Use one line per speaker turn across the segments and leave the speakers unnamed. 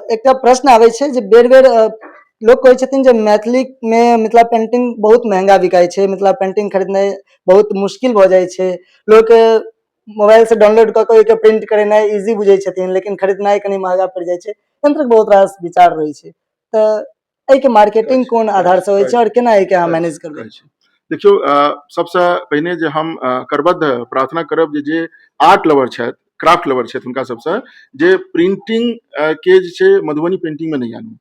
एकटा प्रश्न आबै छै जे बेर-बेर लोग कहै छथिन जे मैथिली में मिथिला पेंटिंग बहुत महंगा बिकाय छै, मिथिला पेंटिंग खरीदनाइ बहुत मुश्किल भऽ जाइ छै। लोक मोबाइल से डाउनलोड कऽ के ओइके प्रिंट करेनाइ इजी बुझै छथिन, लेकिन खरीदनाइ कनी महंगा पड़ि जाइ छै। एहन तरहक बहुत रास विचार रहै छै। तऽ एहिके मार्केटिंग कोन आधार से होइ छै और केना एके अहाँ मैनेज करबै?
देखियौ, सबसँ पहिने जे हम करबद्ध प्रार्थना करब जे आर्ट लवर छथि, क्राफ्ट लवर छथि, हुनका सबसँ जे प्रिंटिंग के जे छै मधुबनी पेंटिंग में नहीं आनू।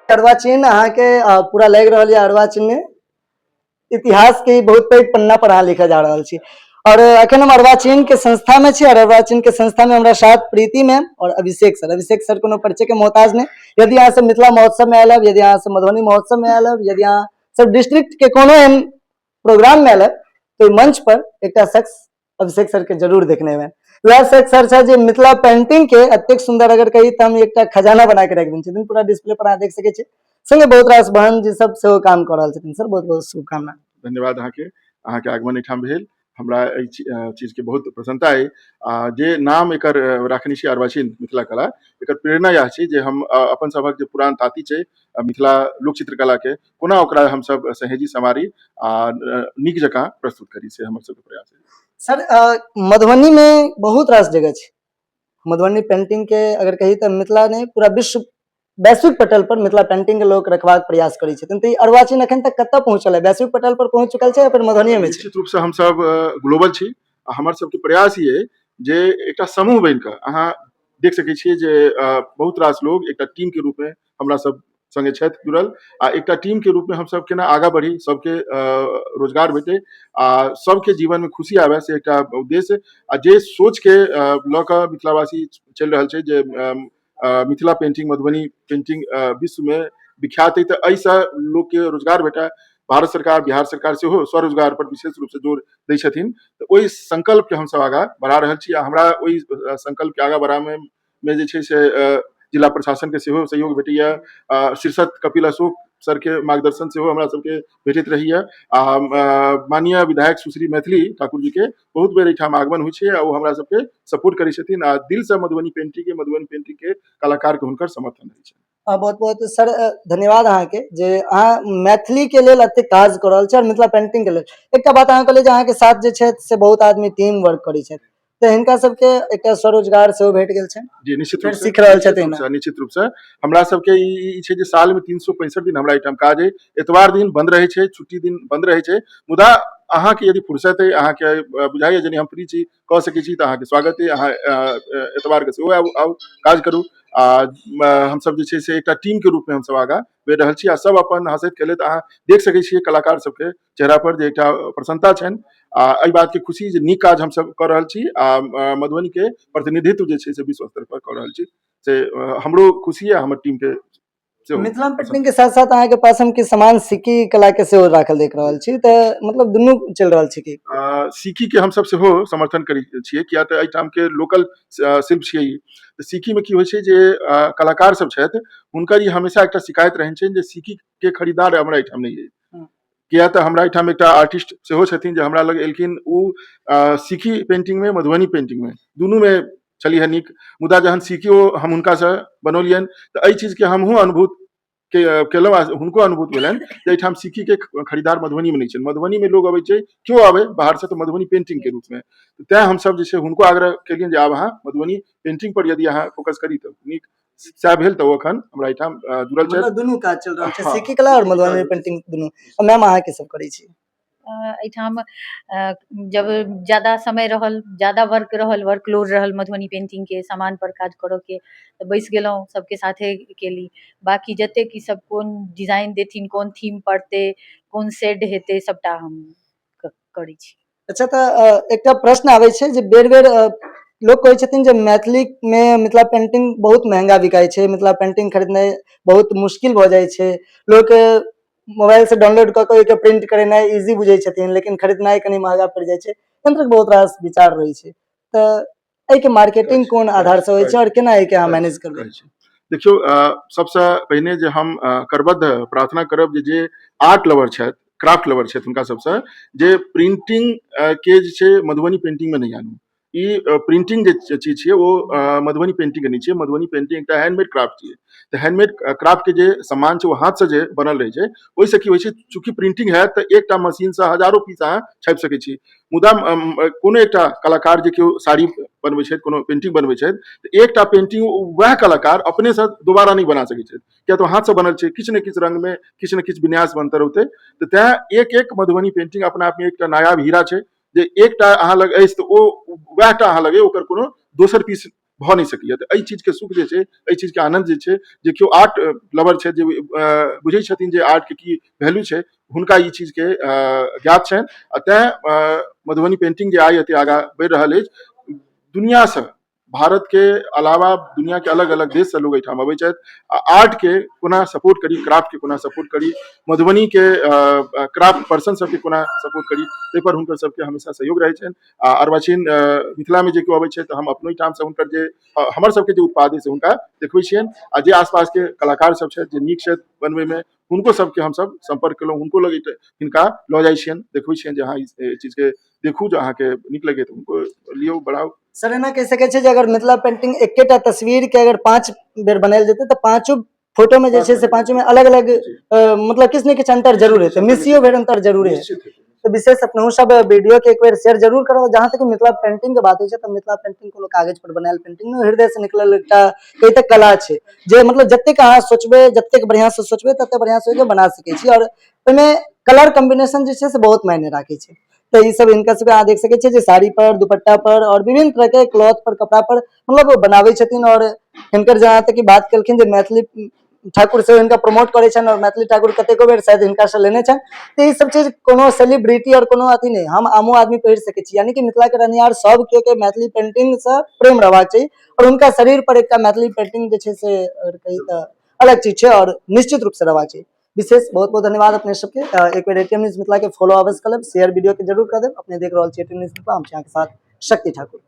अर्वाचीन अहाँ के पूरा लागि रहल है। अर्वाचीन में इतिहास के बहुत पैघ पन्ना पर अहाँ लिखे जा रहल छी। और अखन हम अर्वाचीन के संस्था में छी और अर्वाचीन के संस्था में हमरा साथ प्रीति मैम और अभिषेक सर कोनो परिचय के मोहताज नहीं। यदि अहाँ सब मिथिला महोत्सव में आयल, यदि अहाँ सब मधुबनी महोत्सव में आयल, यदि अहाँ सब डिस्ट्रिक्ट के कोनो एहन प्रोग्राम में आयल, तो मंच पर एक शख्स अभिषेक सर के जरूर देखने में। वह शख्स सर छै जे मिथिला पेंटिंग के अत्यंत सुंदर अगर कही तो हम एक खजाना बना के रख देन। पूरा डिस्प्ले पर अहाँ देख सके छी। संगे बहुत रास बहन जी सब सेहो काम कर रहल छथिन। सर बहुत बहुत शुभकामना।
धन्यवाद अहाँके आगमन एठाम भेल। हमरा एहि चीज के बहुत प्रसन्नता है। जे नाम एकर राखने छी अर्वाचीन मिथिला कला, एकर प्रेरणा यह छै जे हम अपन सबक जे पुरान ताती छै मिथिला लोक चित्रकला के कोना ओकरा हम सब सहेजी समारी आ नीक जकाँ प्रस्तुत करी से हमर सबके प्रयास है।
सर मधुबनी में बहुत रास जगह छै। मधुबनी पेंटिंग के अगर कही तो मिथिला ने पूरा विश्व वैश्विक पटल पर मिथिला पेंटिंग के लोग रखबाक प्रयास करै छथिन। तो अर्वाचीन अखन तक कतऽ पहुंचल है? वैश्विक पटल पर पहुंच चुकल छै या फिर मधुबनी में?
निश्चित रूप से हम सब ग्लोबल छी। हमर सबके प्रयास ये जे एकटा समूह बन के अहाँ देख सकै छियै जे बहुत रास लोग एकटा टीम के रूप में हमरा सब संगे छथि जुड़ल। आ एकटा टीम के रूप में हम सब केना आगा बढ़ी, सबके रोजगार भेटे आ सबके जीवन में खुशी आवे से एकटा उद्देश्य आ जे सोच के लऽ कऽ मिथिलावासी चलि रहल छै जे मिथिला पेंटिंग, मधुबनी पेंटिंग विश्व में विख्यात है। तो एहिसँ लोग के रोजगार भेटा। भारत सरकार, बिहार सरकार सेहो स्वरोजगार पर विशेष रूप से जोर दै छथिन। तो ओहि संकल्प के हम सब आगा बढ़ा रहल छी। हमरा ओहि संकल्प के आगा बढ़ा में जे छै से जिला प्रशासन के सेहो सहयोग भेटैया। शीर्षक कपिल अशोक सर के मार्गदर्शन सेहो हमरा सबके भेटैत रहैया। माननीय विधायक सुश्री मैथिली ठाकुर जी के बहुत बेर एहिठाम आगमन होइ छै आ ओ हमरा सबके सपोर्ट करै छथिन आ दिल से मधुबनी पेंटिंग के कलाकार के हुनकर समर्थन रहै छै।
बहुत बहुत सर धन्यवाद अहाँ के जे अहाँ मैथिली के लेल एते काज कर रहल छी और मिथिला पेंटिंग के लेल। एक बात अहाँ कहलिए जे अहाँ के साथ जे छै से बहुत आदमी टीम वर्क करै छै, तो हिनका सबके एक स्वरोजगार सेहो भेट गेल छै।
जी निश्चित रूप से
सीख रहल छथिन।
निश्चित रूप से हमरा सबके ई छै जे साल में 365 दिन हमरा एठाम काज है। एतवार दिन बंद रहे छै, छुट्टी दिन बंद रहे छै। मुदा अहाँ के यदि फुर्सत है, अहाँ के बुझाइए यदि हम फ्री छी कह सकै छी, तो अहाँ के स्वागत है। अहाँ एतवार के सेहो आउ काज करू। हम सब जे छै से एकटा टीम के रूप में हम सब आगा बढ़ि रहल छी आ सब अपन हंसैत खेलैत अहाँ देख सकै छियै कलाकार सबके चेहरा पर जे एकटा प्रसन्नता छनि। एहि बात के खुशी जे नीक काज हम सब कर रहल छी आ मधुबनी के प्रतिनिधित्व जे छै से विश्व स्तर पर कर रहल छी से हमरो खुशी है, हमर टीम के।
मिथिला पेंटिंग के साथ साथ अहाँ के पास हम के समान सिक्की कला के सेहो राखल देख रहल छी, तो मतलब दुनू चल रहल छै कि?
सिक्की के हम सब सेहो समर्थन करै छियै, किया तऽ एहिठाम के लोकल शिल्प छियै ई। तऽ सिक्की में की होइ छै जे कलाकार सब छथि हुनकर ई हमेशा एकटा शिकायत रहै छै जे सिक्की के खरीदार हमरा एहिठाम नहीं है। किया तऽ हमरा एहिठाम एकटा आर्टिस्ट सेहो छथिन जे हमरा लग एलखिन। ओ सिक्की पेंटिंग में, मधुबनी पेंटिंग में दुनू में छली है नीक। मुदा जहन सिक्कियो हम हुनका से बनौलियन तो एहि चीज के हमहूँ अनुभूत केलहुँ आ हुनको अनुभूत भेलनि जे एहिठाम सिक्की के खरीदार मधुबनी में नहीं छै। मधुबनी में लोग अबै छै, क्यों आवे बाहर से, तो मधुबनी पेंटिंग के रूप में। तैं हम सब जे छै हुनको आग्रह केलियनि जे आब अहाँ मधुबनी पेंटिंग पर यदि अहाँ फोकस करी तो नीक। सएह भेल तऽ अखन हमरा एहिठाम जुड़ल छै।
मतलब दुनू काज चल रहल छै, सिक्की कला और मधुबनी पेंटिंग दुनू। मैम अहाँ के सब करै छी?
एहिठाम जब ज़्यादा समय रहल, ज़्यादा वर्कलोड रहल मधुबनी पेंटिंग के सामान पर काज करऽ के, तो बैस गेलहुँ सबके साथे केली। बाकी जते की सब कोन डिजाइन देथिन, कोन थीम पड़ते, कोन शेड हेतै, सबटा हम करै छी।
अच्छा, तो एकटा प्रश्न आबै छै जे बेर-बेर लोग कहै छथिन जे मैथिली में मिथिला पेंटिंग बहुत महंगा बिकाय छै, मिथिला पेंटिंग खरीदनाइ बहुत मुश्किल भऽ जाइ छै। लोक मोबाइल से डाउनलोड कऽ के ओइके प्रिंट करेनाइ इजी बुझै छथिन, लेकिन खरीदनाइ कनी महंगा पड़ि जाइ छै। एहन तरहक बहुत रास विचार रहै छै। तऽ एहिके मार्केटिंग कोन आधार से होइ छै और केना एके अहाँ मैनेज करबै?
देखियौ, सबसँ पहिने जे हम करबद्ध प्रार्थना करब जे आर्ट लवर छथि, क्राफ्ट लवर छथि हुनका सबसँ जे प्रिंटिंग के जे छै मधुबनी पेंटिंग में नहीं आनू। ई प्रिंटिंग जे चीज छियै वो मधुबनी पेंटिंग के नहीं छियै। मधुबनी पेंटिंग एकटा हैंडमेड क्राफ्ट छियै। तऽ हैंडमेड क्राफ्ट के जे सामान छै वो हाथ से जे बनल रहै छै, ओहिसँ की होइ छै, चूंकि प्रिंटिंग हैत तऽ एकटा मशीन से हजारों पीस अहाँ छापि सकै छी। मुदा कोनो एकटा कलाकार जे केओ साड़ी बनबै छथि, कोनो पेंटिंग बनबै छथि, तऽ एकटा पेंटिंग वएह कलाकार अपने से दोबारा नहीं बना सकै छथि, किया तऽ हाथ से बनल छै, किछु ने किछु रंग में किछु ने किछु विन्यास बनतर होतै। तऽ तें एक एक मधुबनी पेंटिंग अपना आप में एकटा नायाब हीरा छै, जे एकटा अहाँ लग अछि तऽ ओ वएहटा अहाँ लग ओकर कोनो दोसर पीस भऽ नहीं सकैया। तऽ एहि चीज के सुख जे छै, एहि चीज के आनंद जे छै, जे केओ आर्ट लवर छै, जे बुझै छथिन जे आर्ट के की वैल्यू छै, हुनका ई चीज के ज्ञात छनि। आ तें मधुबनी पेंटिंग जे आइ एते आगाँ बढ़ि रहल अछि, दुनिया से, भारत के अलावा दुनिया के अलग अलग देश से लोग एहिठाम अबै छथि। आर्ट के कोना सपोर्ट करी, क्राफ्ट के कोना सपोर्ट करी, मधुबनी के क्राफ्ट पर्सन सबके कोना सपोर्ट करी, ताहि पर हुनकर सबके हमेशा सहयोग रहै छनि। आ अर्वाचीन मिथिला में जे केओ अबै छै तऽ हम अपनो ठाम से हुनकर जे हमर सबके जे उत्पाद अछि से हुनका देखबै छियनि। आ जे आसपास के कलाकार सब छथि जे नीक छथि बनबै में, हुनको सबके हमसब संपर्क केलहुँ, हुनको लग हिनका लऽ जाइ छियनि, देखबै छियनि जे अहाँ ई चीज के देखू, जो अहाँके नीक लगे तऽ हुनको लियौ, बढ़ाउ।
सर एना कहि सकै छै जे अगर मिथिला पेंटिंग एकेटा तस्वीर के अगर 5 बेर बनायल जेतै तऽ पांचों फोटो में जे छै से पांचों में अलग अलग मतलब किछु ने किछु अंतर जरूर हेतै, मिसियो बेर अंतर जरूर हेतै। तो विशेष अपनहु सब वीडियो के एक बेर शेयर जरूर करब। जहाँ तक मिथिला पेंटिंग के बात होइ छै तऽ मिथिला पेंटिंग कोनो कागज पर बनायल पेंटिंग नहीं, हृदय से निकलल एकटा कई तक कला छै, जे मतलब जतेक अहाँ सोचबै, जतेक बढ़िया से सोचबै, तते बढ़िया से बना सकै छी। और ओहिमे कलर कॉम्बिनेशन जे छै से बहुत मायने राखै छै। तो ये सब हिनका सबके अहाँ देख सकै छियै जे साड़ी पर, दुपट्टा पर और विभिन्न तरह के क्लॉथ पर, कपड़ा पर मतलब वो बनाबै छथिन। और हिनकर जहाँ तक की बात केलखिन जे मैथिली ठाकुर से हिनका प्रमोट करै छनि, और मैथिली ठाकुर कतेको बेर शायद हिनका से लेने छनि। तो ये सब चीज कोनो सेलिब्रिटी और कोनो अथी नहीं, हम आमो आदमी पहिर सकै छी। यानी कि मिथिला के रहनिहार सब केओ के मैथिली पेंटिंग से प्रेम रहबाक चाही, और हुनका शरीर पर एकटा मैथिली पेंटिंग जे छै से कही तऽ अलग चीज छै, और निश्चित रूप से रहबाक चाही। विशेष बहुत बहुत धन्यवाद अपने सबके। एक बेर एटीएम न्यूज मिथिला के फॉलो अवश्य करब, शेयर वीडियो के जरूर कर देब। अपने देख रहल छी एटीएम न्यूज मिथिला, हम छी अहाँके साथ शक्ति ठाकुर।